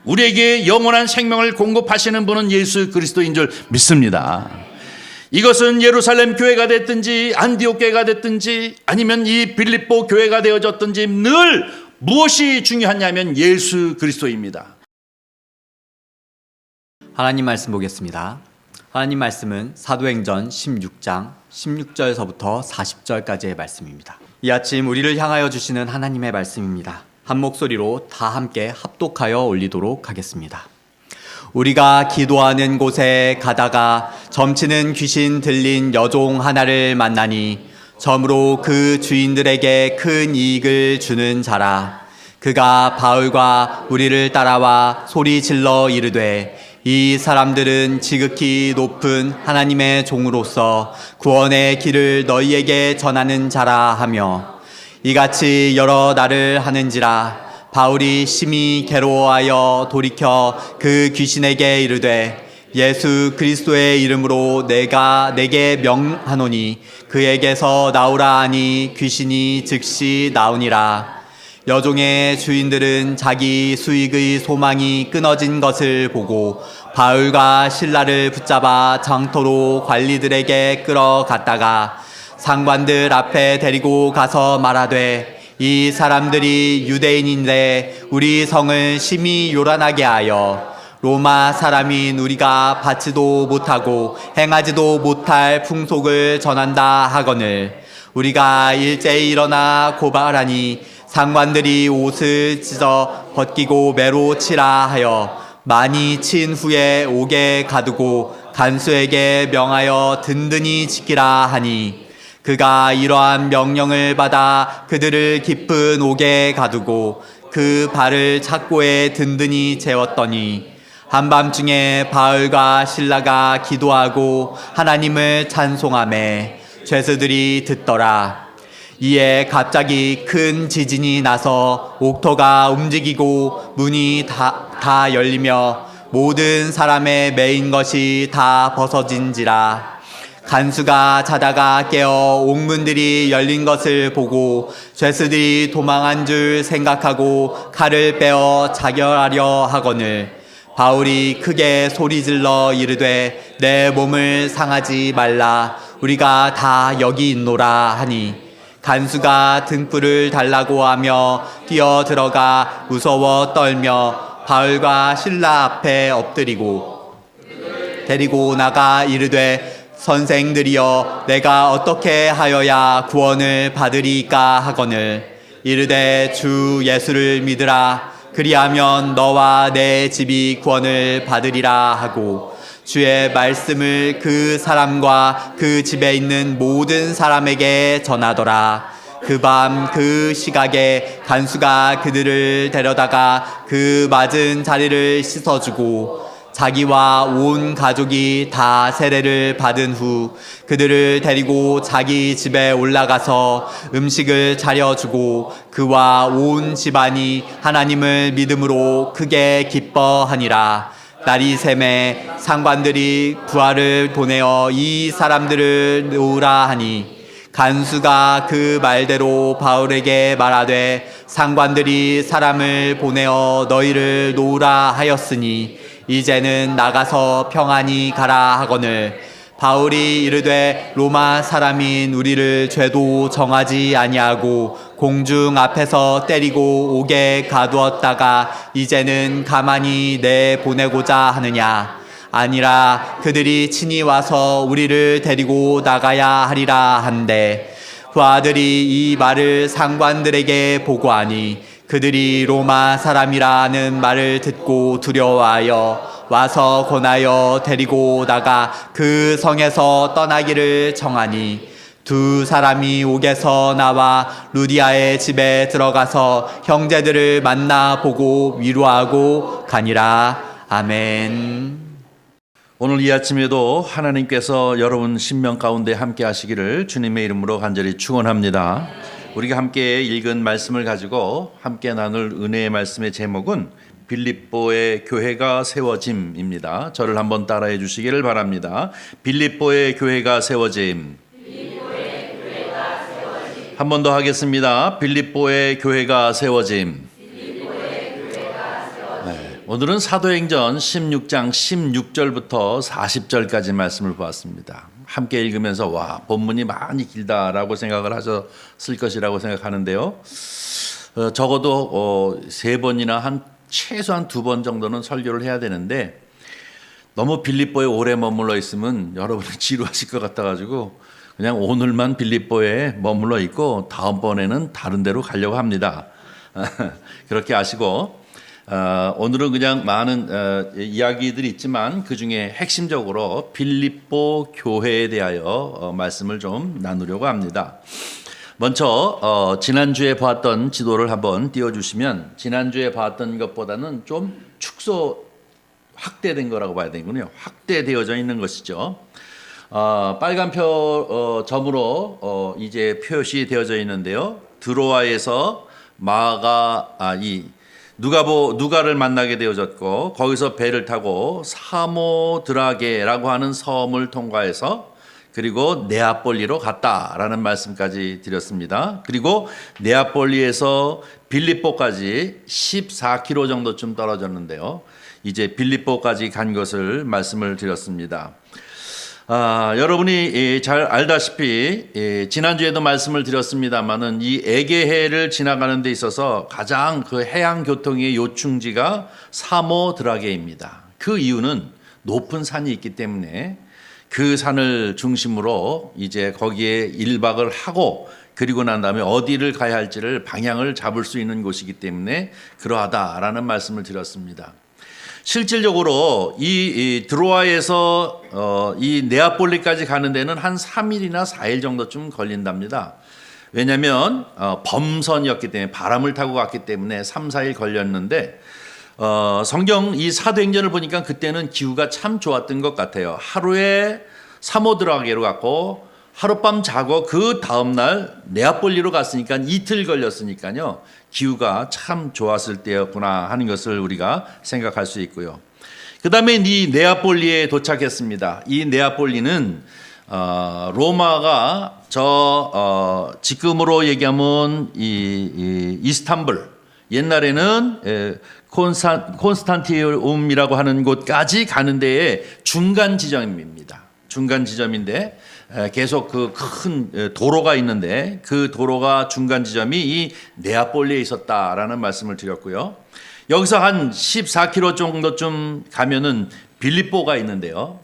우리에게 영원한 생명을 공급하시는 분은 예수 그리스도인 줄 믿습니다. 이것은 예루살렘 교회가 됐든지 안디옥 교회가 됐든지 아니면 이 빌립보 교회가 되어졌든지 늘 무엇이 중요하냐면 예수 그리스도입니다. 하나님 말씀 보겠습니다. 하나님 말씀은 사도행전 16장 16절서부터 40절까지의 말씀입니다. 이 아침 우리를 향하여 주시는 하나님의 말씀입니다. 한 목소리로 다 함께 합독하여 올리도록 하겠습니다. 우리가 기도하는 곳에 가다가 점치는 귀신 들린 여종 하나를 만나니 점으로 그 주인들에게 큰 이익을 주는 자라. 그가 바울과 우리를 따라와 소리 질러 이르되 이 사람들은 지극히 높은 하나님의 종으로서 구원의 길을 너희에게 전하는 자라 하며 이같이 여러 날을 하는지라. 바울이 심히 괴로워하여 돌이켜 그 귀신에게 이르되 예수 그리스도의 이름으로 내가 내게 명하노니 그에게서 나오라 하니 귀신이 즉시 나오니라. 여종의 주인들은 자기 수익의 소망이 끊어진 것을 보고 바울과 실라를 붙잡아 장터로 관리들에게 끌어갔다가 상관들 앞에 데리고 가서 말하되 이 사람들이 유대인인데 우리 성을 심히 요란하게 하여 로마 사람인 우리가 받지도 못하고 행하지도 못할 풍속을 전한다 하거늘 우리가 일제히 일어나 고발하니 상관들이 옷을 찢어 벗기고 매로 치라 하여 많이 친 후에 옥에 가두고 간수에게 명하여 든든히 지키라 하니 그가 이러한 명령을 받아 그들을 깊은 옥에 가두고 그 발을 착고에 든든히 재웠더니 한밤중에 바울과 실라가 기도하고 하나님을 찬송하매 죄수들이 듣더라. 이에 갑자기 큰 지진이 나서 옥토가 움직이고 문이 다 열리며 모든 사람의 매인 것이 다 벗어진지라. 간수가 자다가 깨어 옥문들이 열린 것을 보고 죄수들이 도망한 줄 생각하고 칼을 빼어 자결하려 하거늘 바울이 크게 소리질러 이르되 내 몸을 상하지 말라. 우리가 다 여기 있노라 하니 간수가 등불을 달라고 하며 뛰어 들어가 무서워 떨며 바울과 실라 앞에 엎드리고 데리고 나가 이르되 선생들이여 내가 어떻게 하여야 구원을 받으리까 하거늘 이르되 주 예수를 믿으라. 그리하면 너와 내 집이 구원을 받으리라 하고 주의 말씀을 그 사람과 그 집에 있는 모든 사람에게 전하더라. 그 밤 그 시각에 간수가 그들을 데려다가 그 맞은 자리를 씻어주고 자기와 온 가족이 다 세례를 받은 후 그들을 데리고 자기 집에 올라가서 음식을 차려주고 그와 온 집안이 하나님을 믿음으로 크게 기뻐하니라. 날이 샘에 상관들이 부하를 보내어 이 사람들을 놓으라 하니 간수가 그 말대로 바울에게 말하되 상관들이 사람을 보내어 너희를 놓으라 하였으니 이제는 나가서 평안히 가라 하거늘 바울이 이르되 로마 사람인 우리를 죄도 정하지 아니하고 공중 앞에서 때리고 옥에 가두었다가 이제는 가만히 내보내고자 하느냐. 아니라 그들이 친히 와서 우리를 데리고 나가야 하리라 한데 부하들이 이 말을 상관들에게 보고하니 그들이 로마 사람이라는 말을 듣고 두려워하여 와서 권하여 데리고 나가 그 성에서 떠나기를 청하니 두 사람이 옥에서 나와 루디아의 집에 들어가서 형제들을 만나 보고 위로하고 가니라. 아멘. 오늘 이 아침에도 하나님께서 여러분 심령 가운데 함께 하시기를 주님의 이름으로 간절히 축원합니다. 우리가 함께 읽은 말씀을 가지고 함께 나눌 은혜의 말씀의 제목은 빌립보의 교회가 세워짐입니다. 저를 한번 따라해 주시기를 바랍니다. 빌립보의 교회가 세워짐. 한 번 더 하겠습니다. 빌립보의 교회가 세워짐. 오늘은 사도행전 16장 16절부터 40절까지 말씀을 보았습니다. 함께 읽으면서 와, 본문이 많이 길다라고 생각을 하셨을 것이라고 생각하는데요. 적어도 3번이나 최소한 2번 정도는 설교를 해야 되는데 너무 빌립보에 오래 머물러 있으면 여러분이 지루하실 것 같아가지고 그냥 오늘만 빌립보에 머물러 있고 다음번에는 다른 데로 가려고 합니다. 그렇게 아시고 오늘은 그냥 많은 이야기들이 있지만 그중에 핵심적으로 빌립보 교회에 대하여 말씀을 좀 나누려고 합니다. 먼저 지난주에 봤던 지도를 한번 띄워주시면 지난주에 봤던 것보다는 좀 축소 확대된 거라고 봐야 되는군요. 확대되어져 있는 것이죠. 빨간 점으로 이제 표시되어져 있는데요. 드로아에서 누가를 만나게 되어졌고 거기서 배를 타고 사모드라게라고 하는 섬을 통과해서 그리고 네아폴리로 갔다라는 말씀까지 드렸습니다. 그리고 네아폴리에서 빌립보까지 14km 정도쯤 떨어졌는데요. 이제 빌립보까지 간 것을 말씀을 드렸습니다. 여러분이 잘 알다시피 지난주에도 말씀을 드렸습니다마는 이 에게해를 지나가는 데 있어서 가장 그 해양 교통의 요충지가 사모드라게입니다. 그 이유는 높은 산이 있기 때문에 그 산을 중심으로 이제 거기에 1박을 하고 그리고 난 다음에 어디를 가야 할지를 방향을 잡을 수 있는 곳이기 때문에 그러하다라는 말씀을 드렸습니다. 실질적으로 이 드로아에서 이 네아폴리까지 가는 데는 한 3일이나 4일 정도쯤 걸린답니다. 왜냐하면 범선이었기 때문에 바람을 타고 갔기 때문에 3, 4일 걸렸는데 성경 이 사도행전을 보니까 그때는 기후가 참 좋았던 것 같아요. 하루에 사모드라게로 갔고 하룻밤 자고 그 다음날 네아폴리로 갔으니까 이틀 걸렸으니까요. 기후가 참 좋았을 때였구나 하는 것을 우리가 생각할 수 있고요. 그 다음에 이 네아폴리에 도착했습니다. 이 네아폴리는 로마가 지금으로 얘기하면 이스탄불, 옛날에는 콘스탄티움이라고 하는 곳까지 가는 데에 중간 지점입니다. 중간 지점인데 계속 그 큰 도로가 있는데 그 도로가 중간 지점이 이 네아폴리에 있었다라는 말씀을 드렸고요. 여기서 한 14km 정도쯤 가면은 빌립보가 있는데요.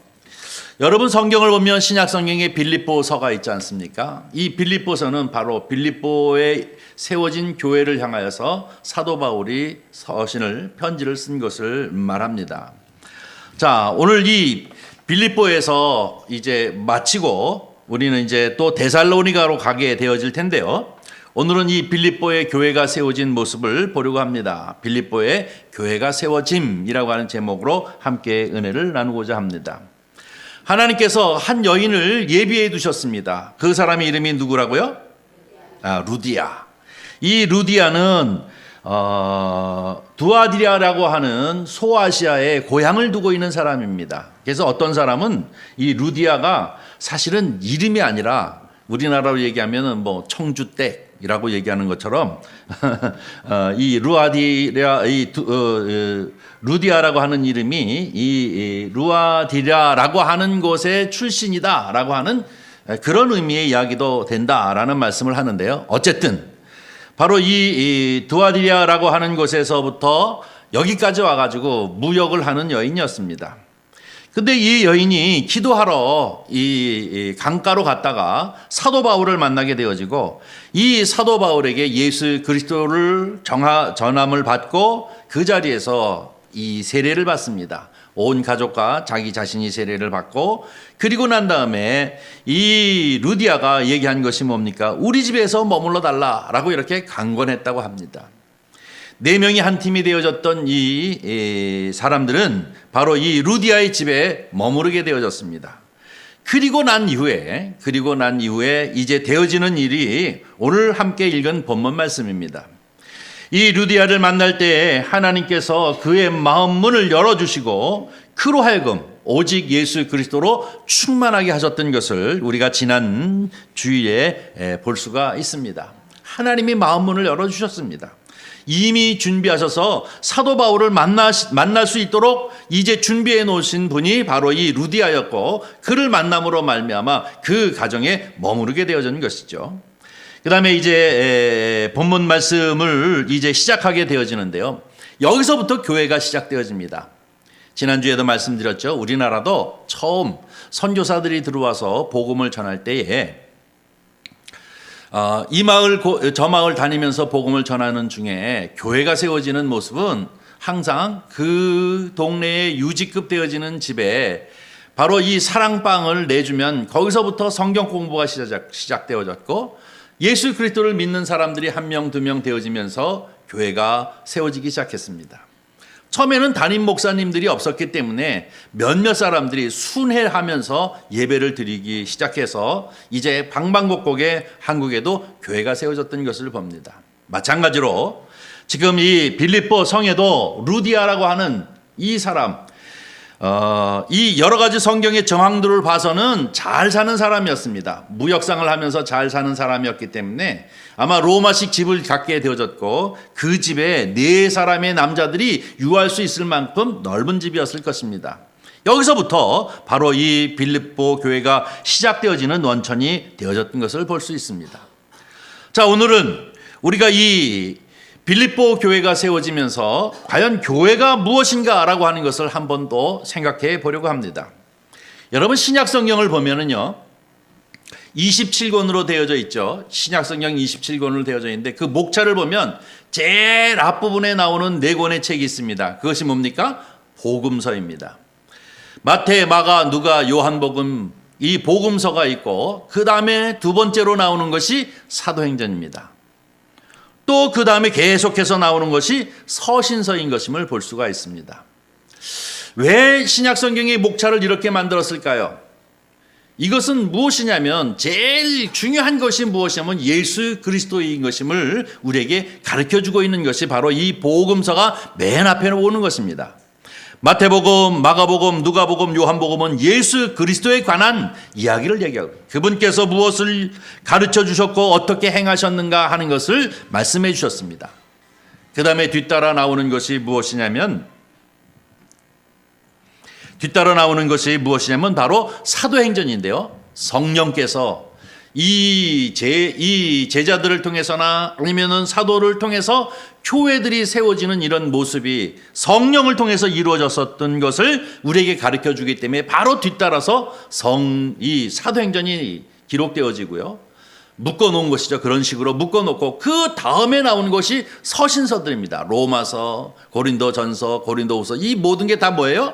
여러분 성경을 보면 신약 성경에 빌립보서가 있지 않습니까? 이 빌립보서는 바로 빌립보에 세워진 교회를 향하여서 사도 바울이 편지를 쓴 것을 말합니다. 자, 오늘 이 빌립보에서 이제 마치고 우리는 이제 또 데살로니가로 가게 되어질 텐데요. 오늘은 이 빌립보의 교회가 세워진 모습을 보려고 합니다. 빌립보의 교회가 세워짐이라고 하는 제목으로 함께 은혜를 나누고자 합니다. 하나님께서 한 여인을 예비해 두셨습니다. 그 사람의 이름이 누구라고요? 루디아. 이 루디아는 두아디라라고 하는 소아시아에 고향을 두고 있는 사람입니다. 그래서 어떤 사람은 이 루디아가 사실은 이름이 아니라 우리나라로 얘기하면은 뭐 청주댁이라고 얘기하는 것처럼 이 루디아라고 하는 이름이 이 루아디라라고 하는 곳의 출신이다라고 하는 그런 의미의 이야기도 된다라는 말씀을 하는데요. 어쨌든 바로 이 두아디라라고 하는 곳에서부터 여기까지 와가지고 무역을 하는 여인이었습니다. 근데 이 여인이 기도하러 이 강가로 갔다가 사도 바울을 만나게 되어지고 이 사도 바울에게 예수 그리스도를 전함을 받고 그 자리에서 이 세례를 받습니다. 온 가족과 자기 자신이 세례를 받고 그리고 난 다음에 이 루디아가 얘기한 것이 뭡니까? 우리 집에서 머물러 달라라고 이렇게 강권했다고 합니다. 4명이 한 팀이 되어졌던 이 사람들은 바로 이 루디아의 집에 머무르게 되어졌습니다. 그리고 난 이후에 이제 되어지는 일이 오늘 함께 읽은 본문 말씀입니다. 이 루디아를 만날 때 하나님께서 그의 마음 문을 열어주시고 그로 하여금 오직 예수 그리스도로 충만하게 하셨던 것을 우리가 지난 주일에 볼 수가 있습니다. 하나님이 마음 문을 열어주셨습니다. 이미 준비하셔서 사도 바울을 만날 수 있도록 이제 준비해 놓으신 분이 바로 이 루디아였고, 그를 만남으로 말미암아 그 가정에 머무르게 되어진 것이죠. 그 다음에 이제 본문 말씀을 이제 시작하게 되어지는데요. 여기서부터 교회가 시작되어집니다. 지난주에도 말씀드렸죠. 우리나라도 처음 선교사들이 들어와서 복음을 전할 때에 이 마을 저 마을 다니면서 복음을 전하는 중에 교회가 세워지는 모습은 항상 그 동네에 유지급 되어지는 집에 바로 이 사랑방을 내주면 거기서부터 성경 공부가 시작되어졌고, 예수 그리스도를 믿는 사람들이 한 명, 두 명 되어지면서 교회가 세워지기 시작했습니다. 처음에는 담임 목사님들이 없었기 때문에 몇몇 사람들이 순회하면서 예배를 드리기 시작해서 이제 방방곡곡에 한국에도 교회가 세워졌던 것을 봅니다. 마찬가지로 지금 이 빌립보 성에도 루디아라고 하는 이 사람, 이 여러 가지 성경의 정황들을 봐서는 잘 사는 사람이었습니다. 무역상을 하면서 잘 사는 사람이었기 때문에 아마 로마식 집을 갖게 되어졌고, 그 집에 4사람의 남자들이 유할 수 있을 만큼 넓은 집이었을 것입니다. 여기서부터 바로 이 빌립보 교회가 시작되어지는 원천이 되어졌던 것을 볼 수 있습니다. 자, 오늘은 우리가 이 빌립보 교회가 세워지면서 과연 교회가 무엇인가라고 하는 것을 한 번 더 생각해 보려고 합니다. 여러분, 신약 성경을 보면은요, 27권으로 되어져 있죠. 신약 성경 27권으로 되어져 있는데 그 목차를 보면 제일 앞부분에 나오는 4권의 책이 있습니다. 그것이 뭡니까? 복음서입니다. 마태, 마가, 누가, 요한복음, 이 복음서가 있고, 그 다음에 두 번째로 나오는 것이 사도행전입니다. 또 그 다음에 계속해서 나오는 것이 서신서인 것임을 볼 수가 있습니다. 왜 신약 성경의 목차를 이렇게 만들었을까요? 이것은 무엇이냐면, 제일 중요한 것이 무엇이냐면 예수 그리스도인 것임을 우리에게 가르쳐주고 있는 것이 바로 이 복음서가 맨 앞에 오는 것입니다. 마태복음, 마가복음, 누가복음, 요한복음은 예수 그리스도에 관한 이야기를 얘기하고, 그분께서 무엇을 가르쳐 주셨고 어떻게 행하셨는가 하는 것을 말씀해 주셨습니다. 그 다음에 뒤따라 나오는 것이 무엇이냐면 바로 사도행전인데요. 성령께서 이 제자들을 통해서나 아니면은 사도를 통해서 교회들이 세워지는 이런 모습이 성령을 통해서 이루어졌었던 것을 우리에게 가르쳐 주기 때문에 바로 뒤따라서 이 사도행전이 기록되어지고요. 묶어놓은 것이죠. 그런 식으로 묶어놓고 그 다음에 나오는 것이 서신서들입니다. 로마서, 고린도전서, 고린도후서, 이 모든 게 다 뭐예요?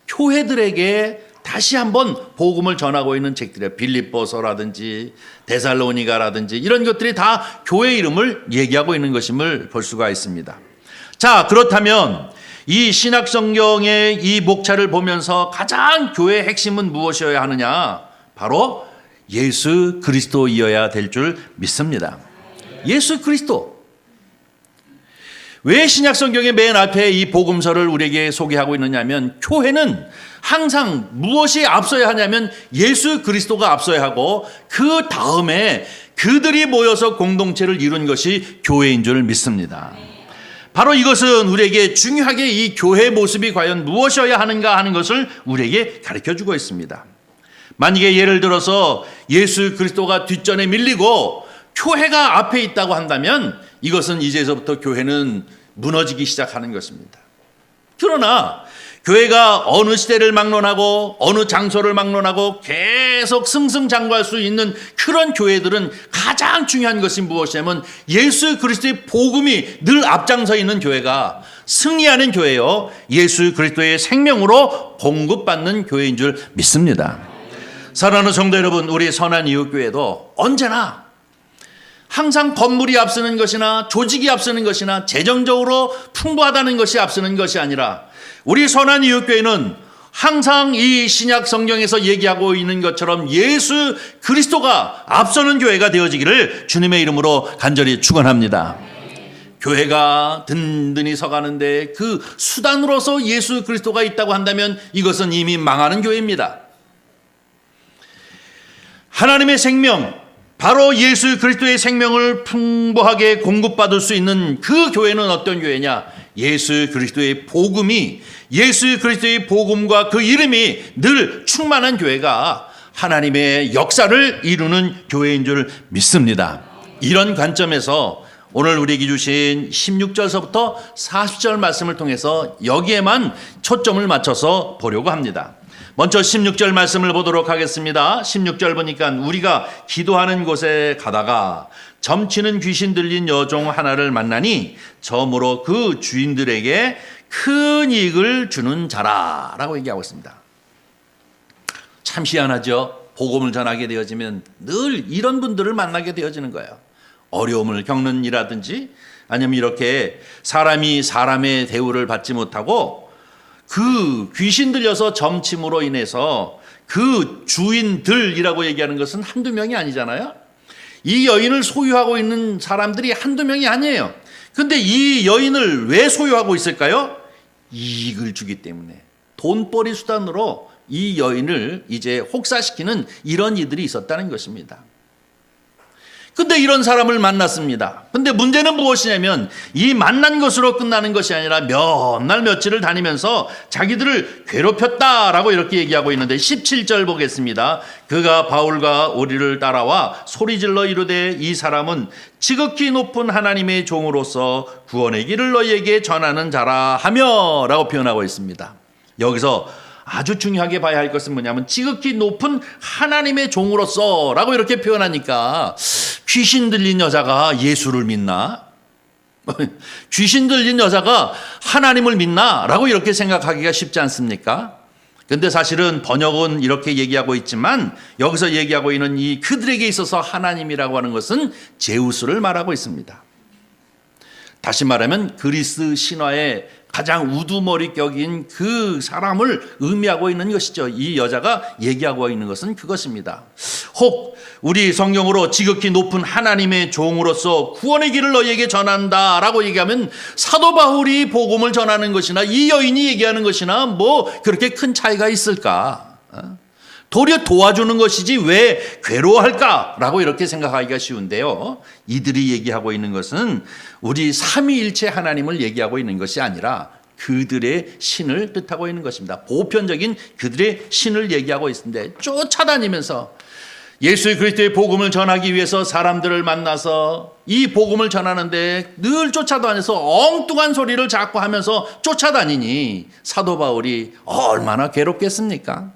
교회들에게 다시 한번 복음을 전하고 있는 책들이에요. 빌립보서라든지 데살로니가라든지 이런 것들이 다 교회 이름을 얘기하고 있는 것임을 볼 수가 있습니다. 자, 그렇다면 이 신약 성경의 이 목차를 보면서 가장 교회의 핵심은 무엇이어야 하느냐? 바로 예수 그리스도이어야 될 줄 믿습니다. 예수 그리스도. 왜 신약 성경의 맨 앞에 이 복음서를 우리에게 소개하고 있느냐면, 교회는 항상 무엇이 앞서야 하냐면 예수 그리스도가 앞서야 하고, 그 다음에 그들이 모여서 공동체를 이룬 것이 교회인 줄 믿습니다. 바로 이것은 우리에게 중요하게 이 교회의 모습이 과연 무엇이어야 하는가 하는 것을 우리에게 가르쳐주고 있습니다. 만약에 예를 들어서 예수 그리스도가 뒷전에 밀리고 교회가 앞에 있다고 한다면 이것은 이제서부터 교회는 무너지기 시작하는 것입니다. 그러나 교회가 어느 시대를 막론하고 어느 장소를 막론하고 계속 승승장구할 수 있는 그런 교회들은 가장 중요한 것이 무엇이냐면 예수 그리스도의 복음이 늘 앞장서 있는 교회가 승리하는 교회요, 예수 그리스도의 생명으로 공급받는 교회인 줄 믿습니다. 사랑하는 성도 여러분, 우리 선한 이웃교회도 언제나 항상 건물이 앞서는 것이나 조직이 앞서는 것이나 재정적으로 풍부하다는 것이 앞서는 것이 아니라, 우리 선한 이웃교회는 항상 이 신약 성경에서 얘기하고 있는 것처럼 예수 그리스도가 앞서는 교회가 되어지기를 주님의 이름으로 간절히 축원합니다. 교회가 든든히 서가는데 그 수단으로서 예수 그리스도가 있다고 한다면 이것은 이미 망하는 교회입니다. 하나님의 생명, 바로 예수 그리스도의 생명을 풍부하게 공급받을 수 있는 그 교회는 어떤 교회냐? 예수 그리스도의 복음이, 예수 그리스도의 복음과 그 이름이 늘 충만한 교회가 하나님의 역사를 이루는 교회인 줄 믿습니다. 이런 관점에서 오늘 우리에게 주신 16절서부터 40절 말씀을 통해서 여기에만 초점을 맞춰서 보려고 합니다. 먼저 16절 말씀을 보도록 하겠습니다. 16절 보니까 우리가 기도하는 곳에 가다가 점치는 귀신 들린 여종 하나를 만나니 점으로 그 주인들에게 큰 이익을 주는 자라라고 얘기하고 있습니다. 참 희한하죠. 복음을 전하게 되어지면 늘 이런 분들을 만나게 되어지는 거예요. 어려움을 겪는 일이라든지 아니면 이렇게 사람이 사람의 대우를 받지 못하고 그 귀신 들려서 점침으로 인해서 그 주인들이라고 얘기하는 것은 한두 명이 아니잖아요. 이 여인을 소유하고 있는 사람들이 한두 명이 아니에요. 근데 이 여인을 왜 소유하고 있을까요? 이익을 주기 때문에. 돈벌이 수단으로 이 여인을 이제 혹사시키는 이런 이들이 있었다는 것입니다. 근데 이런 사람을 만났습니다. 근데 문제는 무엇이냐면 이 만난 것으로 끝나는 것이 아니라 몇 날 며칠을 다니면서 자기들을 괴롭혔다라고 이렇게 얘기하고 있는데 17절 보겠습니다. 그가 바울과 우리를 따라와 소리질러 이르되 이 사람은 지극히 높은 하나님의 종으로서 구원의 길을 너희에게 전하는 자라 하며 라고 표현하고 있습니다. 여기서 아주 중요하게 봐야 할 것은 뭐냐면 지극히 높은 하나님의 종으로서 라고 이렇게 표현하니까 귀신 들린 여자가 예수를 믿나? 귀신 들린 여자가 하나님을 믿나? 라고 이렇게 생각하기가 쉽지 않습니까? 근데 사실은 번역은 이렇게 얘기하고 있지만 여기서 얘기하고 있는 이 그들에게 있어서 하나님이라고 하는 것은 제우스를 말하고 있습니다. 다시 말하면 그리스 신화의 가장 우두머리격인 그 사람을 의미하고 있는 것이죠. 이 여자가 얘기하고 있는 것은 그것입니다. 혹 우리 성경으로 지극히 높은 하나님의 종으로서 구원의 길을 너희에게 전한다라고 얘기하면 사도 바울이 복음을 전하는 것이나 이 여인이 얘기하는 것이나 뭐 그렇게 큰 차이가 있을까? 도리어 도와주는 것이지 왜 괴로워할까라고 이렇게 생각하기가 쉬운데요. 이들이 얘기하고 있는 것은 우리 삼위일체 하나님을 얘기하고 있는 것이 아니라 그들의 신을 뜻하고 있는 것입니다. 보편적인 그들의 신을 얘기하고 있는데 쫓아다니면서 예수 그리스도의 복음을 전하기 위해서 사람들을 만나서 이 복음을 전하는데 늘 쫓아다녀서 엉뚱한 소리를 자꾸 하면서 쫓아다니니 사도 바울이 얼마나 괴롭겠습니까?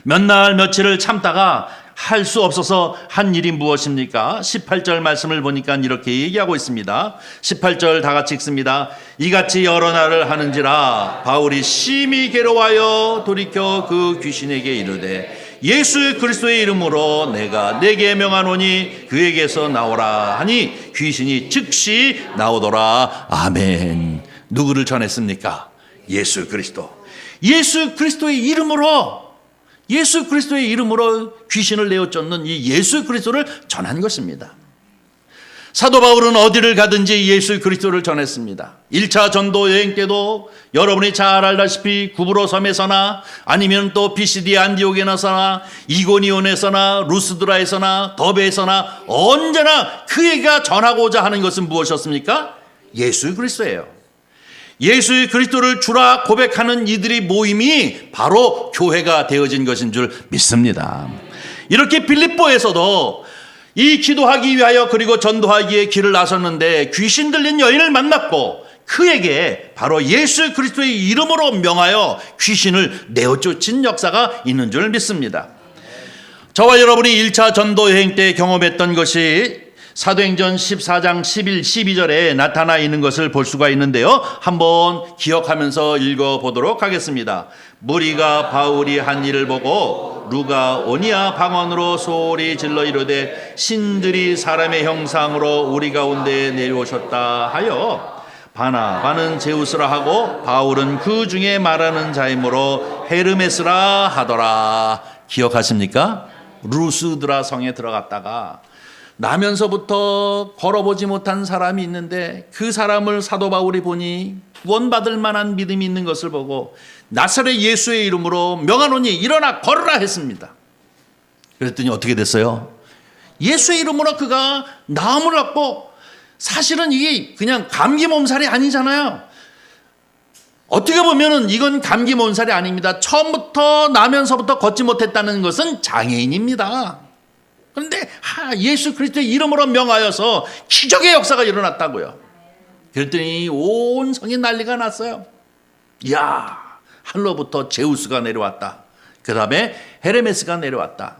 몇 날 며칠을 참다가 할 수 없어서 한 일이 무엇입니까? 18절 말씀을 보니까 이렇게 얘기하고 있습니다. 18절 다 같이 읽습니다. 이같이 여러 날을 하는지라 바울이 심히 괴로워하여 돌이켜 그 귀신에게 이르되 예수 그리스도의 이름으로 내가 내게 명하노니 그에게서 나오라 하니 귀신이 즉시 나오더라. 아멘. 누구를 전했습니까? 예수 그리스도. 예수 그리스도의 이름으로, 예수 그리스도의 이름으로 귀신을 내어쫓는 이 예수 그리스도를 전한 것입니다. 사도 바울은 어디를 가든지 예수 그리스도를 전했습니다. 1차 전도 여행 때도 여러분이 잘 알다시피 구브로 섬에서나 아니면 또 피시디 안디옥에서나 이고니온에서나 루스드라에서나 더베에서나 언제나 그에게 전하고자 하는 것은 무엇이었습니까? 예수 그리스도예요. 예수 그리스도를 주라 고백하는 이들의 모임이 바로 교회가 되어진 것인 줄 믿습니다. 이렇게 빌립보에서도 이 기도하기 위하여 그리고 전도하기에 길을 나섰는데 귀신 들린 여인을 만났고 그에게 바로 예수 그리스도의 이름으로 명하여 귀신을 내어쫓은 역사가 있는 줄 믿습니다. 저와 여러분이 1차 전도 여행 때 경험했던 것이 사도행전 14장 11, 12절에 나타나 있는 것을 볼 수가 있는데요. 한번 기억하면서 읽어보도록 하겠습니다. 무리가 바울이 한 일을 보고 루가오니아 방언으로 소리 질러 이르되 신들이 사람의 형상으로 우리 가운데 내려오셨다 하여 바나바는 제우스라 하고 바울은 그 중에 말하는 자이므로 헤르메스라 하더라. 기억하십니까? 루스드라 성에 들어갔다가 나면서부터 걸어보지 못한 사람이 있는데 그 사람을 사도 바울이 보니 구원받을 만한 믿음이 있는 것을 보고 나사렛 예수의 이름으로 명하노니 일어나 걸으라 했습니다. 그랬더니 어떻게 됐어요? 예수의 이름으로 그가 나음을 얻고, 사실은 이게 그냥 감기 몸살이 아니잖아요. 어떻게 보면은 이건 감기 몸살이 아닙니다. 처음부터 나면서부터 걷지 못했다는 것은 장애인입니다. 그런데 예수 그리스도의 이름으로 명하여서 기적의 역사가 일어났다고요. 그랬더니 온 성이 난리가 났어요. 이야, 하늘로부터 제우스가 내려왔다. 그 다음에 헤르메스가 내려왔다.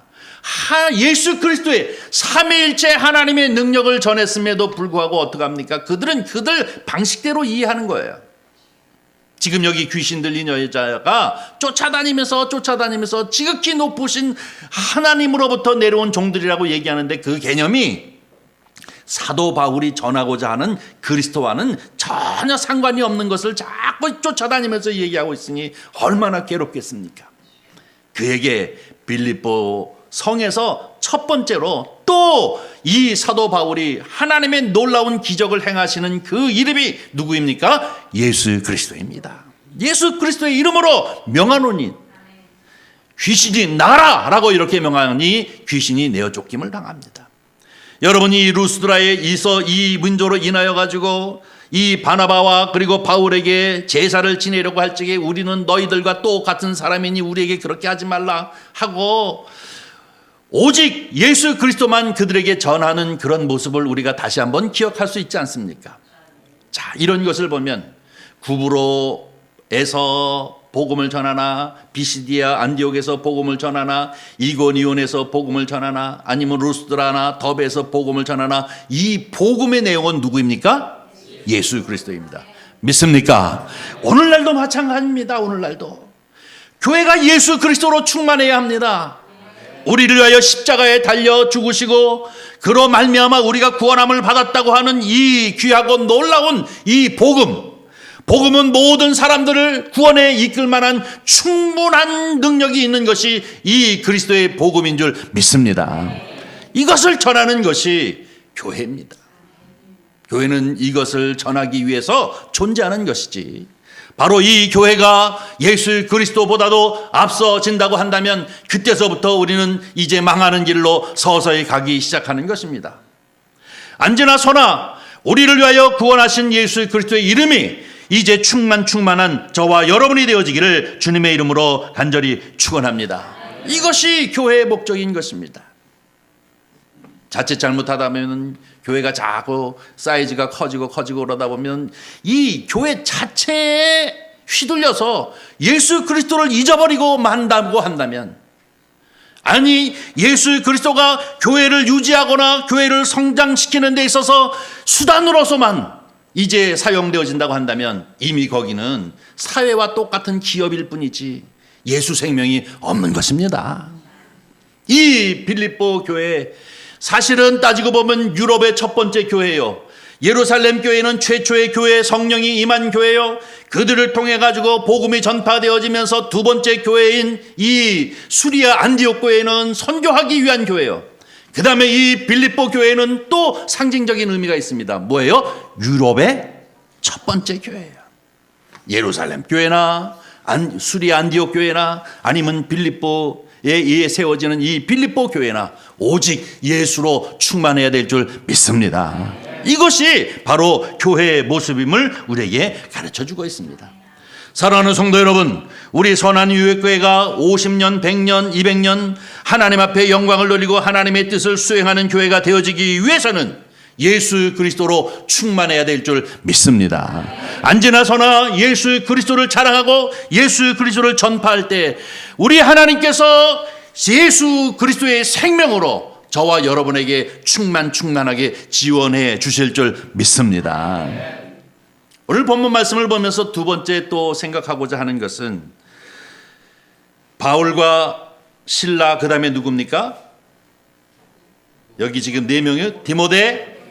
예수 그리스도의 삼위일체 하나님의 능력을 전했음에도 불구하고 어떡합니까? 그들은 그들 방식대로 이해하는 거예요. 지금 여기 귀신 들린 여자가 쫓아다니면서 지극히 높으신 하나님으로부터 내려온 종들이라고 얘기하는데, 그 개념이 사도 바울이 전하고자 하는 그리스도와는 전혀 상관이 없는 것을 자꾸 쫓아다니면서 얘기하고 있으니 얼마나 괴롭겠습니까? 그에게 빌립보 성에서 첫 번째로 또 이 사도 바울이 하나님의 놀라운 기적을 행하시는 그 이름이 누구입니까? 예수 그리스도입니다. 예수 그리스도의 이름으로 명하노니 귀신이 나가라! 이렇게 명하니 귀신이 내어 쫓김을 당합니다. 여러분이 루스드라에서 이 문제로 인하여 가지고 이 바나바와 그리고 바울에게 제사를 지내려고 할 적에 우리는 너희들과 똑같은 사람이니 우리에게 그렇게 하지 말라 하고, 오직 예수 그리스도만 그들에게 전하는 그런 모습을 우리가 다시 한번 기억할 수 있지 않습니까? 자, 이런 것을 보면 구브로에서 복음을 전하나, 비시디아 안디옥에서 복음을 전하나, 이고니온에서 복음을 전하나, 아니면 루스드라나 더베에서 복음을 전하나, 이 복음의 내용은 누구입니까? 예수 그리스도입니다. 믿습니까? 오늘날도 마찬가지입니다. 오늘날도 교회가 예수 그리스도로 충만해야 합니다. 우리를 위하여 십자가에 달려 죽으시고 그로 말미암아 우리가 구원함을 받았다고 하는 이 귀하고 놀라운 이 복음은 모든 사람들을 구원에 이끌 만한 충분한 능력이 있는 것이 이 그리스도의 복음인 줄 믿습니다. 이것을 전하는 것이 교회입니다. 교회는 이것을 전하기 위해서 존재하는 것이지, 바로 이 교회가 예수 그리스도보다도 앞서진다고 한다면 그때서부터 우리는 이제 망하는 길로 서서히 가기 시작하는 것입니다. 언제나 서나 우리를 위하여 구원하신 예수 그리스도의 이름이 이제 충만한 저와 여러분이 되어지기를 주님의 이름으로 간절히 축원합니다. 이것이 교회의 목적인 것입니다. 자칫 잘못하다면 교회가 자꾸 사이즈가 커지고 그러다 보면 이 교회 자체에 휘둘려서 예수 그리스도를 잊어버리고 만다고 한다면, 아니 예수 그리스도가 교회를 유지하거나 교회를 성장시키는 데 있어서 수단으로서만 이제 사용되어진다고 한다면 이미 거기는 사회와 똑같은 기업일 뿐이지 예수 생명이 없는 것입니다. 이 빌립보 교회, 사실은 따지고 보면 유럽의 첫 번째 교회요, 예루살렘 교회는 최초의 교회, 성령이 임한 교회요, 그들을 통해 가지고 복음이 전파되어지면서 두 번째 교회인 이 수리아 안디옥 교회는 선교하기 위한 교회요, 그 다음에 이 빌립보 교회는 또 상징적인 의미가 있습니다. 뭐예요? 유럽의 첫 번째 교회예요. 예루살렘 교회나 수리아 안디옥 교회나 아니면 빌립보에 의해 세워지는 이 빌립보 교회나 오직 예수로 충만해야 될 줄 믿습니다. 이것이 바로 교회의 모습임을 우리에게 가르쳐주고 있습니다. 사랑하는 성도 여러분, 우리 선한유회교회가 50년, 100년, 200년 하나님 앞에 영광을 돌리고 하나님의 뜻을 수행하는 교회가 되어지기 위해서는 예수 그리스도로 충만해야 될 줄 믿습니다. 언제나 서나 예수 그리스도를 자랑하고 예수 그리스도를 전파할 때 우리 하나님께서 예수 그리스도의 생명으로 저와 여러분에게 충만하게 지원해 주실 줄 믿습니다. 오늘 본문 말씀을 보면서 두 번째 또 생각하고자 하는 것은 바울과 실라, 그 다음에 누굽니까? 여기 지금 네 명이요. 디모데,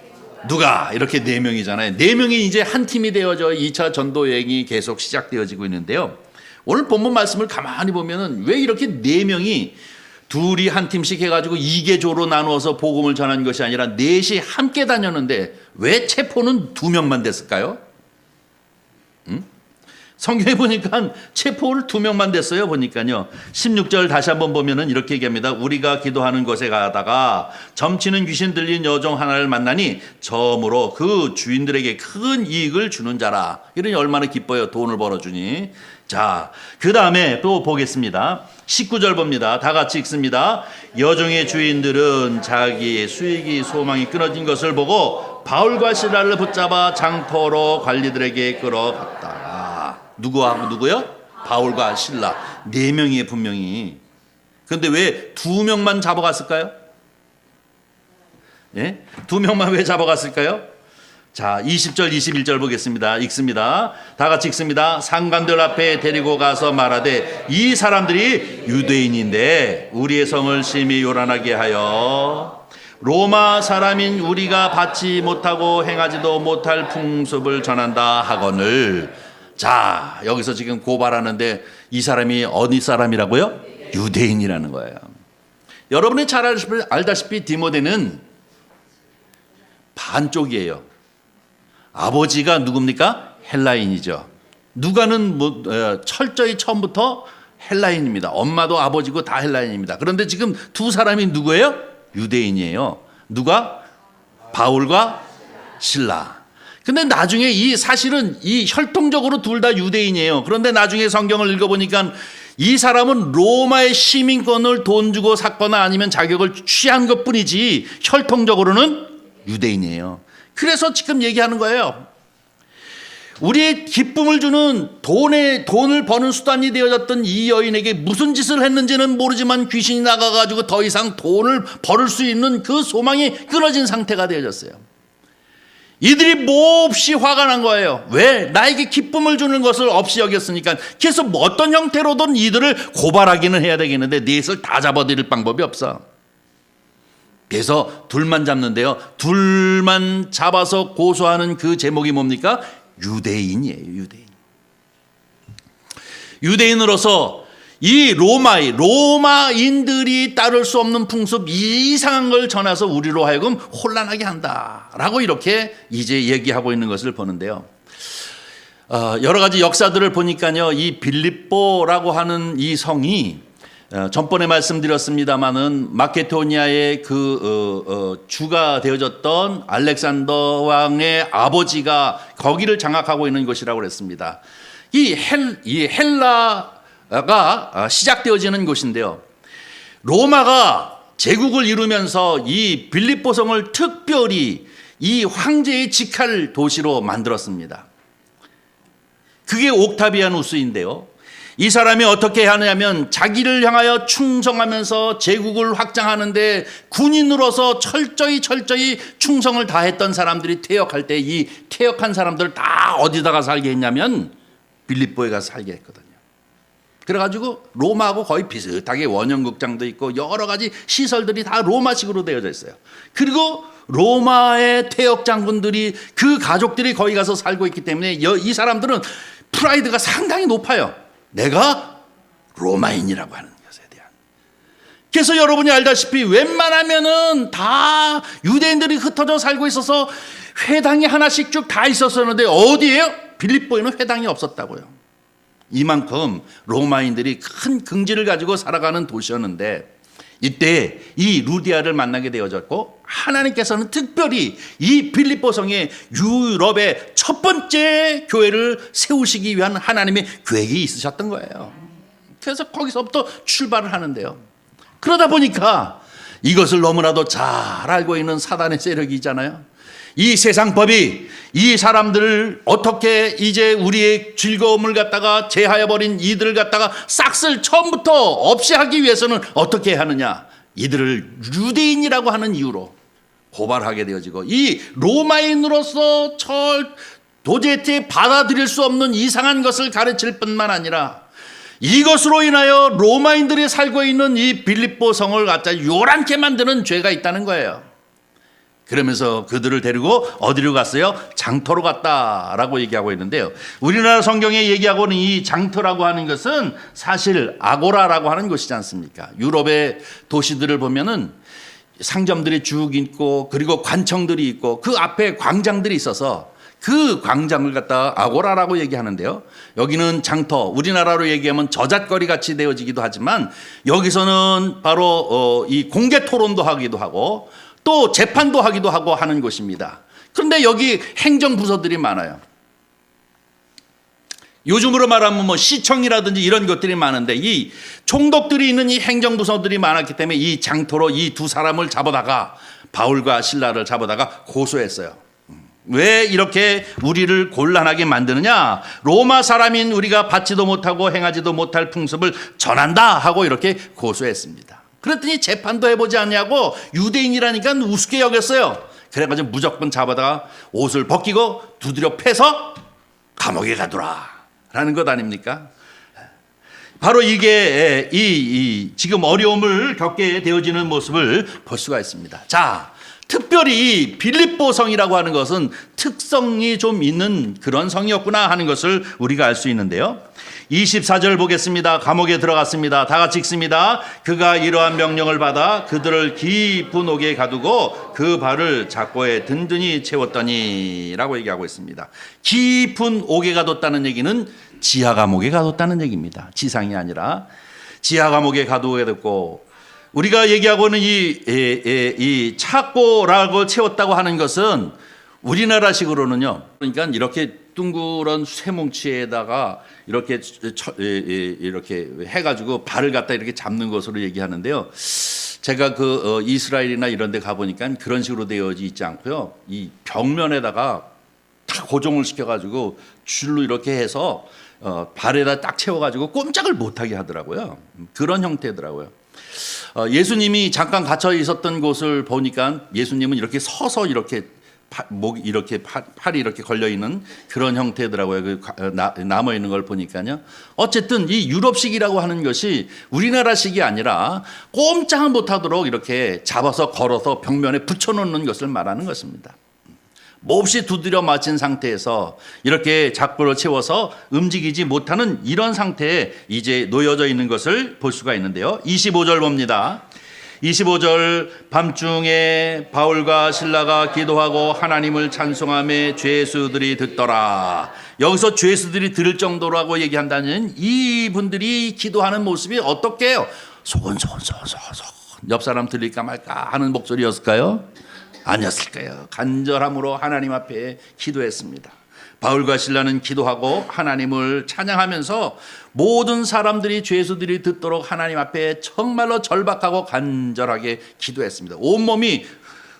누가, 이렇게 네 명이잖아요. 네 명이 이제 한 팀이 되어져 2차 전도 여행이 계속 시작되어지고 있는데요. 오늘 본문 말씀을 가만히 보면은 왜 이렇게 네 명이 둘이 한 팀씩 해가지고 2개조로 나누어서 복음을 전한 것이 아니라 넷이 함께 다녔는데 왜 체포는 2명만 됐을까요? 성경에 보니까 체포를 2명만 됐어요. 보니까요. 16절 다시 한번 보면은 이렇게 얘기합니다. 우리가 기도하는 곳에 가다가 점치는 귀신 들린 여종 하나를 만나니 점으로 그 주인들에게 큰 이익을 주는 자라. 이러니 얼마나 기뻐요. 돈을 벌어주니. 자, 그 다음에 또 보겠습니다. 19절 봅니다. 다 같이 읽습니다. 여종의 주인들은 자기의 수익이 소망이 끊어진 것을 보고 바울과 실라를 붙잡아 장터로 관리들에게 끌어갔다. 누구요? 바울과 실라. 4명이 분명히. 그런데 왜 2명만 잡아갔을까요? 예? 2명만 왜 잡아갔을까요? 자, 20절, 21절 보겠습니다. 읽습니다. 다 같이 읽습니다. 상관들 앞에 데리고 가서 말하되 이 사람들이 유대인인데 우리의 성을 심히 요란하게 하여 로마 사람인 우리가 받지 못하고 행하지도 못할 풍습을 전한다 하거늘. 자, 여기서 지금 고발하는데 이 사람이 어디 사람이라고요? 유대인이라는 거예요. 여러분이 잘 알다시피 디모데는 반쪽이에요. 아버지가 누굽니까? 헬라인이죠. 누가는 철저히 처음부터 헬라인입니다. 엄마도 아버지고 다 헬라인입니다. 그런데 지금 2 사람이 누구예요? 유대인이에요. 누가? 바울과 실라. 근데 나중에 사실은 혈통적으로 둘 다 유대인이에요. 그런데 나중에 성경을 읽어보니까 이 사람은 로마의 시민권을 돈 주고 샀거나 아니면 자격을 취한 것 뿐이지 혈통적으로는 유대인이에요. 그래서 지금 얘기하는 거예요. 우리의 기쁨을 주는 돈을 버는 수단이 되어졌던 이 여인에게 무슨 짓을 했는지는 모르지만 귀신이 나가가지고 더 이상 돈을 벌을 수 있는 그 소망이 끊어진 상태가 되어졌어요. 이들이 몹시 화가 난 거예요. 왜? 나에게 기쁨을 주는 것을 없이 여겼으니까. 그래서 어떤 형태로든 이들을 고발하기는 해야 되겠는데 넷을 다 잡아들일 방법이 없어. 그래서 둘만 잡는데요. 둘만 잡아서 고소하는 그 제목이 뭡니까? 유대인이에요. 유대인. 유대인으로서 이 로마인들이 따를 수 없는 풍습, 이상한 걸 전해서 우리로 하여금 혼란하게 한다라고 이렇게 이제 얘기하고 있는 것을 보는데요. 여러 가지 역사들을 보니까요, 이 빌립보라고 하는 이 성이 전번에 말씀드렸습니다마는 마케도니아의 주가 되어졌던 알렉산더 왕의 아버지가 거기를 장악하고 있는 것이라고 그랬습니다. 이 헬라가 시작되어지는 곳인데요. 로마가 제국을 이루면서 이 빌립보성을 특별히 이 황제의 직할 도시로 만들었습니다. 그게 옥타비아누스인데요. 이 사람이 어떻게 하느냐면 자기를 향하여 충성하면서 제국을 확장하는데 군인으로서 철저히 충성을 다했던 사람들이 퇴역할 때 이 퇴역한 사람들을 다 어디다가 살게 했냐면 빌립보에 가서 살게 했거든요. 그래가지고 로마하고 거의 비슷하게 원형극장도 있고 여러 가지 시설들이 다 로마식으로 되어져 있어요. 그리고 로마의 퇴역 장군들이 그 가족들이 거기 가서 살고 있기 때문에 이 사람들은 프라이드가 상당히 높아요. 내가 로마인이라고 하는 것에 대한. 그래서 여러분이 알다시피 웬만하면은 다 유대인들이 흩어져 살고 있어서 회당이 하나씩 쭉 다 있었었는데 어디에요? 빌립보에는 회당이 없었다고요. 이만큼 로마인들이 큰 긍지를 가지고 살아가는 도시였는데 이때 이 루디아를 만나게 되어졌고 하나님께서는 특별히 이 빌립보 성에 유럽의 첫 번째 교회를 세우시기 위한 하나님의 계획이 있으셨던 거예요. 그래서 거기서부터 출발을 하는데요. 그러다 보니까 이것을 너무나도 잘 알고 있는 사단의 세력이 있잖아요. 이 세상 법이 이 사람들을 어떻게 이제 우리의 즐거움을 갖다가 제하여버린 이들을 갖다가 싹쓸 처음부터 없이 하기 위해서는 어떻게 하느냐. 이들을 유대인이라고 하는 이유로 고발하게 되어지고 이 로마인으로서 도저히 받아들일 수 없는 이상한 것을 가르칠 뿐만 아니라 이것으로 인하여 로마인들이 살고 있는 이 빌립보 성을 갖다 요란케 만드는 죄가 있다는 거예요. 그러면서 그들을 데리고 어디로 갔어요? 장터로 갔다라고 얘기하고 있는데요. 우리나라 성경에 얘기하고 있는 이 장터라고 하는 것은 사실 아고라라고 하는 곳이지 않습니까? 유럽의 도시들을 보면은 상점들이 쭉 있고 그리고 관청들이 있고 그 앞에 광장들이 있어서 그 광장을 갖다 아고라라고 얘기하는데요. 여기는 장터, 우리나라로 얘기하면 저잣거리 같이 되어지기도 하지만 여기서는 바로 이 공개 토론도 하기도 하고 또 재판도 하기도 하고 하는 곳입니다. 그런데 여기 행정부서들이 많아요. 요즘으로 말하면 뭐 시청이라든지 이런 것들이 많은데 이 총독들이 있는 이 행정부서들이 많았기 때문에 이 장터로 이 두 사람을 잡아다가 바울과 실라를 잡아다가 고소했어요. 왜 이렇게 우리를 곤란하게 만드느냐? 로마 사람인 우리가 받지도 못하고 행하지도 못할 풍습을 전한다 하고 이렇게 고소했습니다. 그랬더니 재판도 해보지 않냐고 유대인이라니까 우습게 여겼어요. 그래가지고 무조건 잡아다가 옷을 벗기고 두드려 패서 감옥에 가두라 라는 것 아닙니까? 바로 이게 지금 어려움을 겪게 되어지는 모습을 볼 수가 있습니다. 자, 특별히 빌립보 성이라고 하는 것은 특성이 좀 있는 그런 성이었구나 하는 것을 우리가 알 수 있는데요. 24절 보겠습니다. 감옥에 들어갔습니다. 다 같이 읽습니다. 그가 이러한 명령을 받아 그들을 깊은 옥에 가두고 그 발을 작고에 든든히 채웠더니 라고 얘기하고 있습니다. 깊은 옥에 가뒀다는 얘기는 지하 감옥에 가뒀다는 얘기입니다. 지상이 아니라 지하 감옥에 가두게 됐고, 우리가 얘기하고는 이 착고라고 채웠다고 하는 것은 우리나라식으로는요. 그러니까 이렇게 둥그런 쇠뭉치에다가 이렇게 해가지고 발을 갖다 이렇게 잡는 것으로 얘기하는데요. 제가 이스라엘이나 이런 데 가보니까 그런 식으로 되어져 있지 않고요. 이 벽면에다가 딱 고정을 시켜가지고 줄로 이렇게 해서 발에다 딱 채워가지고 꼼짝을 못하게 하더라고요. 그런 형태더라고요. 예수님이 잠깐 갇혀 있었던 곳을 보니까 예수님은 이렇게 서서 이렇게 팔이 이렇게 걸려 있는 그런 형태더라고요. 남아 있는 걸 보니까요. 어쨌든 이 유럽식이라고 하는 것이 우리나라식이 아니라 꼼짝을 못하도록 이렇게 잡아서 걸어서 벽면에 붙여놓는 것을 말하는 것입니다. 몹시 두드려 맞은 상태에서 이렇게 작고를 채워서 움직이지 못하는 이런 상태에 이제 놓여져 있는 것을 볼 수가 있는데요. 25절 봅니다. 25절 밤중에 바울과 실라가 기도하고 하나님을 찬송하며 죄수들이 듣더라. 여기서 죄수들이 들을 정도라고 얘기한다는 이분들이 기도하는 모습이 어떻게요? 소곤소곤소곤소곤 옆 사람 들릴까 말까 하는 목소리였을까요? 아니었을 거예요. 간절함으로 하나님 앞에 기도했습니다. 바울과 실라는 기도하고 하나님을 찬양하면서 모든 사람들이 죄수들이 듣도록 하나님 앞에 정말로 절박하고 간절하게 기도했습니다. 온몸이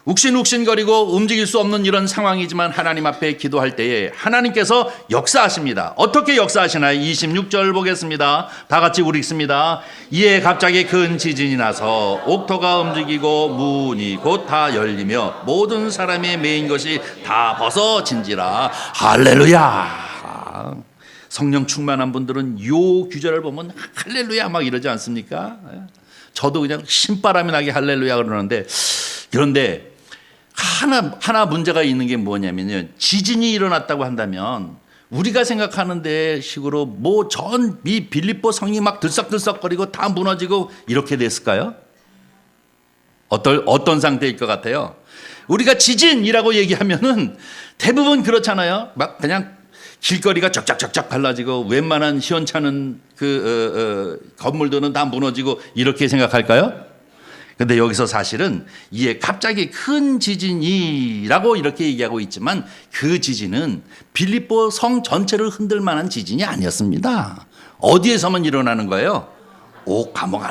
욱신욱신거리고 움직일 수 없는 이런 상황이지만 하나님 앞에 기도할 때에 하나님께서 역사하십니다. 어떻게 역사하시나요? 26절 보겠습니다. 다 같이 우리 읽습니다. 이에 갑자기 큰 지진이 나서 옥토가 움직이고 문이 곧 다 열리며 모든 사람의 매인 것이 다 벗어진지라. 할렐루야. 성령 충만한 분들은 요 규절을 보면 할렐루야 막 이러지 않습니까? 저도 그냥 신바람이 나게 할렐루야 그러는데, 그런데 하나 문제가 있는 게 뭐냐면요. 지진이 일어났다고 한다면 우리가 생각하는 데 식으로 뭐 전 이 빌립보 성이 막 들썩들썩거리고 다 무너지고 이렇게 됐을까요? 어떤 상태일 것 같아요? 우리가 지진이라고 얘기하면은 대부분 그렇잖아요. 막 그냥 길거리가 쩍쩍쩍쩍 갈라지고 웬만한 시원찮은 건물들은 다 무너지고 이렇게 생각할까요? 근데 여기서 사실은 이에 갑자기 큰 지진이라고 이렇게 얘기하고 있지만 그 지진은 빌립보 성 전체를 흔들 만한 지진이 아니었습니다. 어디에서만 일어나는 거예요? 감옥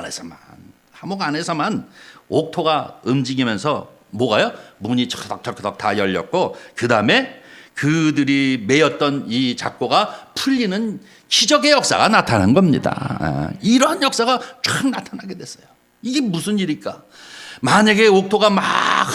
안에서만 옥토가 움직이면서 뭐가요? 문이 철커덕철커덕 다 열렸고 그 다음에 그들이 매였던 이 작고가 풀리는 기적의 역사가 나타난 겁니다. 이런 역사가 쫙 나타나게 됐어요. 이게 무슨 일일까? 만약에 옥토가 막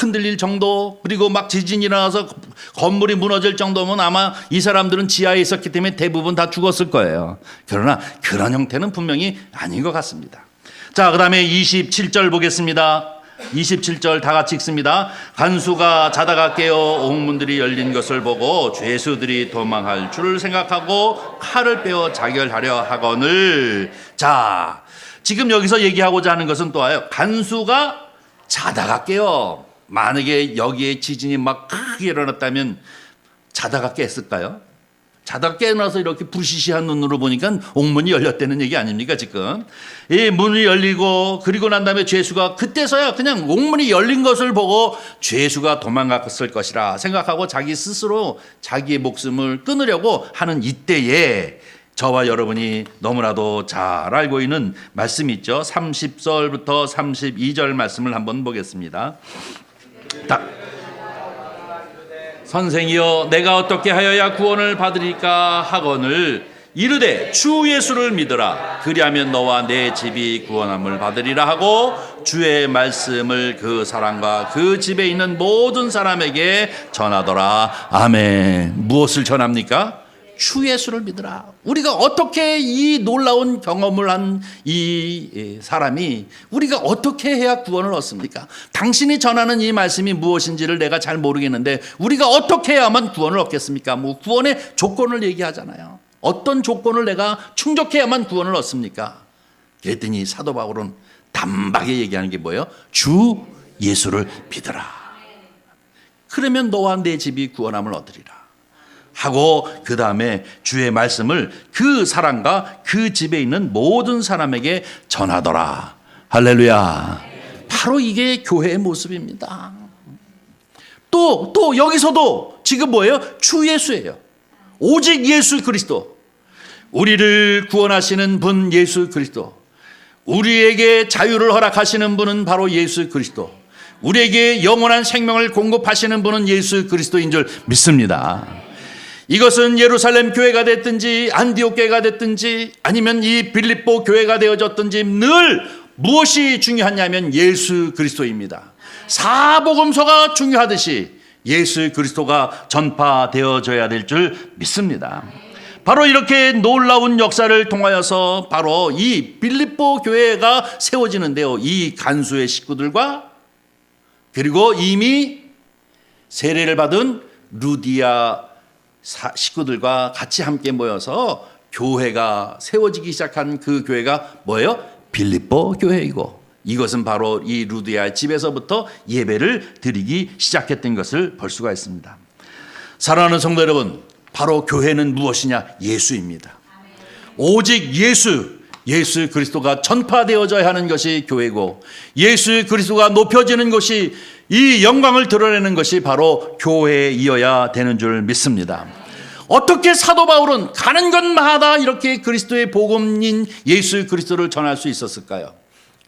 흔들릴 정도, 그리고 막 지진이 일어나서 건물이 무너질 정도면 아마 이 사람들은 지하에 있었기 때문에 대부분 다 죽었을 거예요. 그러나 그런 형태는 분명히 아닌 것 같습니다. 자, 그 다음에 27절 보겠습니다. 27절 다 같이 읽습니다. 간수가 자다가 깨어 옥문들이 열린 것을 보고 죄수들이 도망할 줄 생각하고 칼을 빼어 자결하려 하거늘. 자, 지금 여기서 얘기하고자 하는 것은 또요. 간수가 자다가 깨어. 만약에 여기에 지진이 막 크게 일어났다면 자다가 깼을까요? 자다가 깨어나서 이렇게 부시시한 눈으로 보니까 옥문이 열렸다는 얘기 아닙니까 지금? 이 문이 열리고 그리고 난 다음에 죄수가 그때서야 그냥 옥문이 열린 것을 보고 죄수가 도망갔을 것이라 생각하고 자기 스스로 자기의 목숨을 끊으려고 하는 이때에 저와 여러분이 너무나도 잘 알고 있는 말씀이 있죠. 30절부터 32절 말씀을 한번 보겠습니다. 선생이여 내가 어떻게 하여야 구원을 받으리까 하거늘 이르되 주 예수를 믿으라 그리하면 너와 내 집이 구원함을 받으리라 하고 주의 말씀을 그 사람과 그 집에 있는 모든 사람에게 전하더라. 아멘. 무엇을 전합니까? 주 예수를 믿으라. 우리가 어떻게 이 놀라운 경험을 한 이 사람이 우리가 어떻게 해야 구원을 얻습니까? 당신이 전하는 이 말씀이 무엇인지를 내가 잘 모르겠는데 우리가 어떻게 해야만 구원을 얻겠습니까? 뭐 구원의 조건을 얘기하잖아요. 어떤 조건을 내가 충족해야만 구원을 얻습니까? 그랬더니 사도 바울은 단박에 얘기하는 게 뭐예요? 주 예수를 믿으라. 그러면 너와 내 집이 구원함을 얻으리라 하고 그 다음에 주의 말씀을 그 사람과 그 집에 있는 모든 사람에게 전하더라. 할렐루야. 바로 이게 교회의 모습입니다. 또 여기서도 지금 뭐예요? 주 예수예요. 오직 예수 그리스도. 우리를 구원하시는 분 예수 그리스도. 우리에게 자유를 허락하시는 분은 바로 예수 그리스도. 우리에게 영원한 생명을 공급하시는 분은 예수 그리스도인 줄 믿습니다. 이것은 예루살렘 교회가 됐든지 안디옥 교회가 됐든지 아니면 이 빌립보 교회가 되어졌든지 늘 무엇이 중요하냐면 예수 그리스도입니다. 사복음서가 중요하듯이 예수 그리스도가 전파되어져야 될 줄 믿습니다. 바로 이렇게 놀라운 역사를 통하여서 바로 이 빌립보 교회가 세워지는데요. 이 간수의 식구들과 그리고 이미 세례를 받은 루디아 식구들과 같이 함께 모여서 교회가 세워지기 시작한 그 교회가 뭐예요? 빌립보 교회이고 이것은 바로 이 루디아 집에서부터 예배를 드리기 시작했던 것을 볼 수가 있습니다. 사랑하는 성도 여러분, 바로 교회는 무엇이냐? 예수입니다. 오직 예수 그리스도가 전파되어져야 하는 것이 교회고 예수 그리스도가 높여지는 것이 이 영광을 드러내는 것이 바로 교회이어야 되는 줄 믿습니다. 어떻게 사도 바울은 가는 곳마다 이렇게 그리스도의 복음인 예수 그리스도를 전할 수 있었을까요?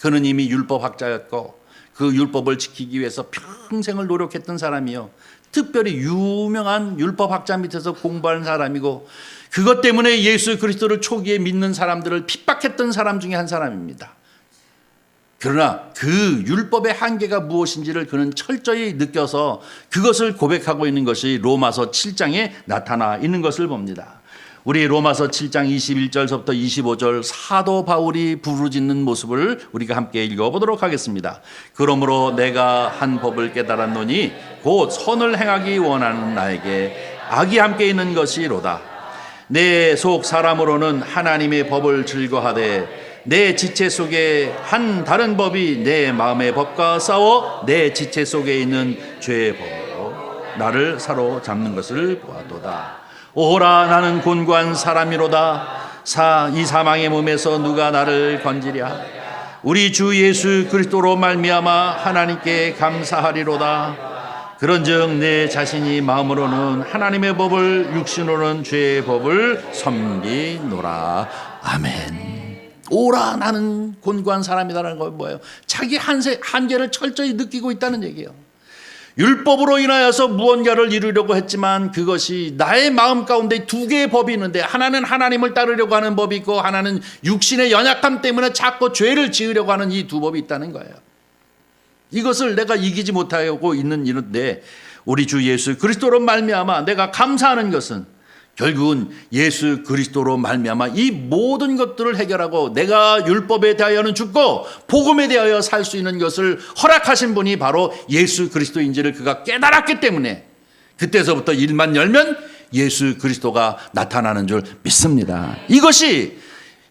그는 이미 율법학자였고 그 율법을 지키기 위해서 평생을 노력했던 사람이요. 특별히 유명한 율법학자 밑에서 공부하는 사람이고 그것 때문에 예수 그리스도를 초기에 믿는 사람들을 핍박했던 사람 중에 한 사람입니다. 그러나 그 율법의 한계가 무엇인지를 그는 철저히 느껴서 그것을 고백하고 있는 것이 로마서 7장에 나타나 있는 것을 봅니다. 우리 로마서 7장 21절부터 25절 사도 바울이 부르짖는 모습을 우리가 함께 읽어보도록 하겠습니다. 그러므로 내가 한 법을 깨달았노니 곧 선을 행하기 원하는 나에게 악이 함께 있는 것이로다. 내 속 사람으로는 하나님의 법을 즐거하되 내 지체 속에 한 다른 법이 내 마음의 법과 싸워 내 지체 속에 있는 죄의 법으로 나를 사로잡는 것을 보았도다. 오라 나는 곤고한 사람이로다. 이 사망의 몸에서 누가 나를 건지랴. 우리 주 예수 그리스도로 말미암아 하나님께 감사하리로다. 그런즉 내 자신이 마음으로는 하나님의 법을 육신으로는 죄의 법을 섬기노라. 아멘. 오라 나는 곤고한 사람이다라는 건 뭐예요? 자기 한계를 철저히 느끼고 있다는 얘기예요. 율법으로 인하여서 무언가를 이루려고 했지만 그것이 나의 마음 가운데 두 개의 법이 있는데 하나는 하나님을 따르려고 하는 법이 있고 하나는 육신의 연약함 때문에 자꾸 죄를 지으려고 하는 이 두 법이 있다는 거예요. 이것을 내가 이기지 못하고 있는 이런데 우리 주 예수 그리스도로 말미암아 내가 감사하는 것은 결국은 예수 그리스도로 말미암아 이 모든 것들을 해결하고 내가 율법에 대하여는 죽고 복음에 대하여 살 수 있는 것을 허락하신 분이 바로 예수 그리스도인지를 그가 깨달았기 때문에 그때서부터 일만 열면 예수 그리스도가 나타나는 줄 믿습니다. 이것이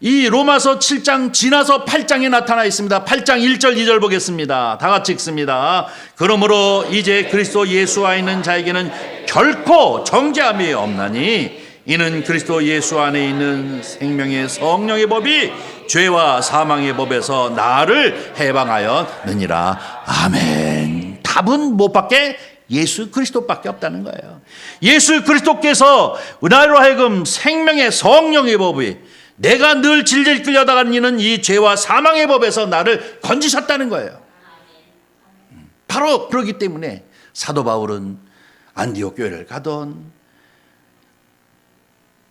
이 로마서 7장 지나서 8장에 나타나 있습니다. 8장 1절 2절 보겠습니다. 다 같이 읽습니다. 그러므로 이제 그리스도 예수 안에 있는 자에게는 결코 정죄함이 없나니 이는 그리스도 예수 안에 있는 생명의 성령의 법이 죄와 사망의 법에서 나를 해방하였느니라. 아멘. 답은 뭐밖에? 예수 그리스도밖에 없다는 거예요. 예수 그리스도께서 나로 하여금 생명의 성령의 법이 내가 늘 질질 끌려다니는 이 죄와 사망의 법에서 나를 건지셨다는 거예요. 바로 그렇기 때문에 사도 바울은 안디옥 교회를 가던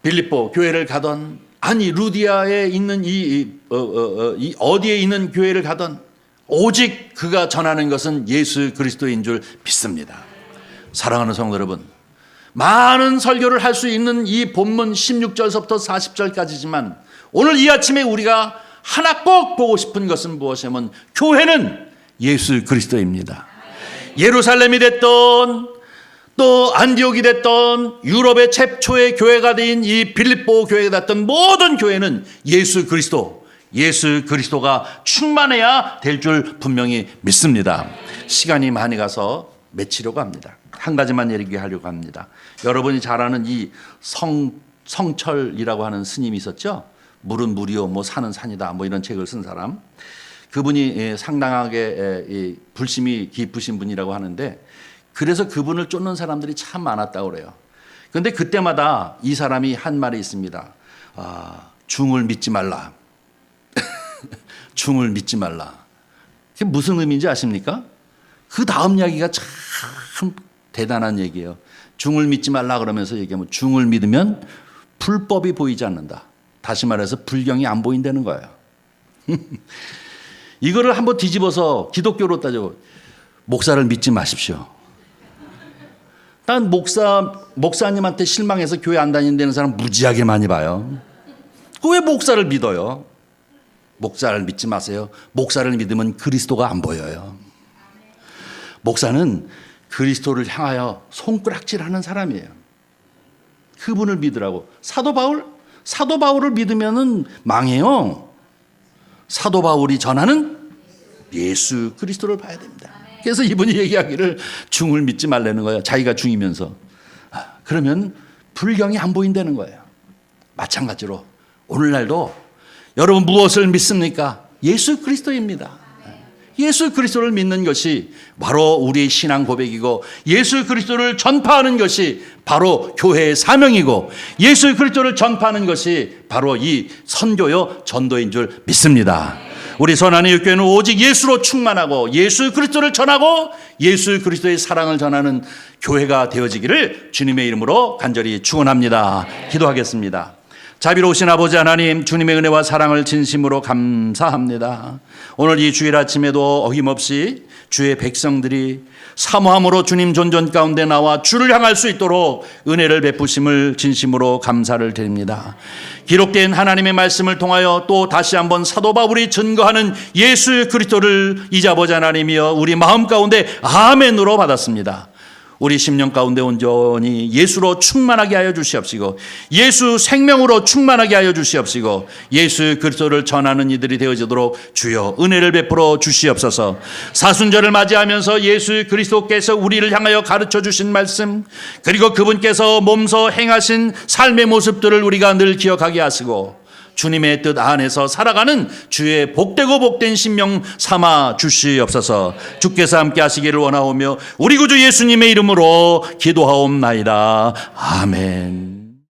빌립보 교회를 가던 아니 루디아에 있는 어디에 있는 교회를 가던 오직 그가 전하는 것은 예수 그리스도인 줄 믿습니다. 사랑하는 성도 여러분, 많은 설교를 할 수 있는 이 본문 16절서부터 40절까지지만 오늘 이 아침에 우리가 하나 꼭 보고 싶은 것은 무엇이냐면 교회는 예수 그리스도입니다. 예루살렘이 됐던 또 안디옥이 됐던 유럽의 최초의 교회가 된 이 빌립보 교회가 됐던 모든 교회는 예수 그리스도가 충만해야 될 줄 분명히 믿습니다. 시간이 많이 가서 맺히려고 합니다. 한 가지만 얘기하려고 합니다. 여러분이 잘 아는 이 성철이라고 하는 스님이 있었죠. 물은 물이요 뭐 산은 산이다 뭐 이런 책을 쓴 사람. 그분이 상당하게 불심이 깊으신 분이라고 하는데 그래서 그분을 쫓는 사람들이 참 많았다고 그래요. 그런데 그때마다 이 사람이 한 말이 있습니다. 중을 믿지 말라. 중을 믿지 말라. 그게 무슨 의미인지 아십니까? 그 다음 이야기가 참 대단한 얘기예요. 중을 믿지 말라 그러면서 얘기하면 중을 믿으면 불법이 보이지 않는다. 다시 말해서 불경이 안 보인다는 거예요. 이거를 한번 뒤집어서 기독교로 따져 목사를 믿지 마십시오. 난 목사님한테 실망해서 교회 안 다닌다는 사람 무지하게 많이 봐요. 왜 목사를 믿어요? 목사를 믿지 마세요. 목사를 믿으면 그리스도가 안 보여요. 목사는 그리스도를 향하여 손가락질하는 사람이에요. 그분을 믿으라고. 사도 바울을 믿으면은 망해요. 사도 바울이 전하는 예수 그리스도를 봐야 됩니다. 그래서 이분이 얘기하기를 중을 믿지 말라는 거예요. 자기가 중이면서. 그러면 불경이 안 보인다는 거예요. 마찬가지로 오늘날도 여러분 무엇을 믿습니까? 예수 그리스도입니다. 예수 그리스도를 믿는 것이 바로 우리의 신앙 고백이고 예수 그리스도를 전파하는 것이 바로 교회의 사명이고 예수 그리스도를 전파하는 것이 바로 이 선교요 전도인 줄 믿습니다. 우리 선한의 교회는 오직 예수로 충만하고 예수 그리스도를 전하고 예수 그리스도의 사랑을 전하는 교회가 되어지기를 주님의 이름으로 간절히 축원합니다. 기도하겠습니다. 자비로우신 아버지 하나님, 주님의 은혜와 사랑을 진심으로 감사합니다. 오늘 이 주일 아침에도 어김없이 주의 백성들이 사모함으로 주님 존전 가운데 나와 주를 향할 수 있도록 은혜를 베푸심을 진심으로 감사를 드립니다. 기록된 하나님의 말씀을 통하여 또 다시 한번 사도 바울이 증거하는 예수 그리스도를 이제 아버지 하나님이여 우리 마음 가운데 아멘으로 받았습니다. 우리 심령 가운데 온전히 예수로 충만하게 하여 주시옵시고 예수 생명으로 충만하게 하여 주시옵시고 예수 그리스도를 전하는 이들이 되어지도록 주여 은혜를 베풀어 주시옵소서. 사순절을 맞이하면서 예수 그리스도께서 우리를 향하여 가르쳐 주신 말씀 그리고 그분께서 몸소 행하신 삶의 모습들을 우리가 늘 기억하게 하시고 주님의 뜻 안에서 살아가는 주의 복되고 복된 심령 삼아 주시옵소서. 주께서 함께 하시기를 원하오며 우리 구주 예수님의 이름으로 기도하옵나이다. 아멘.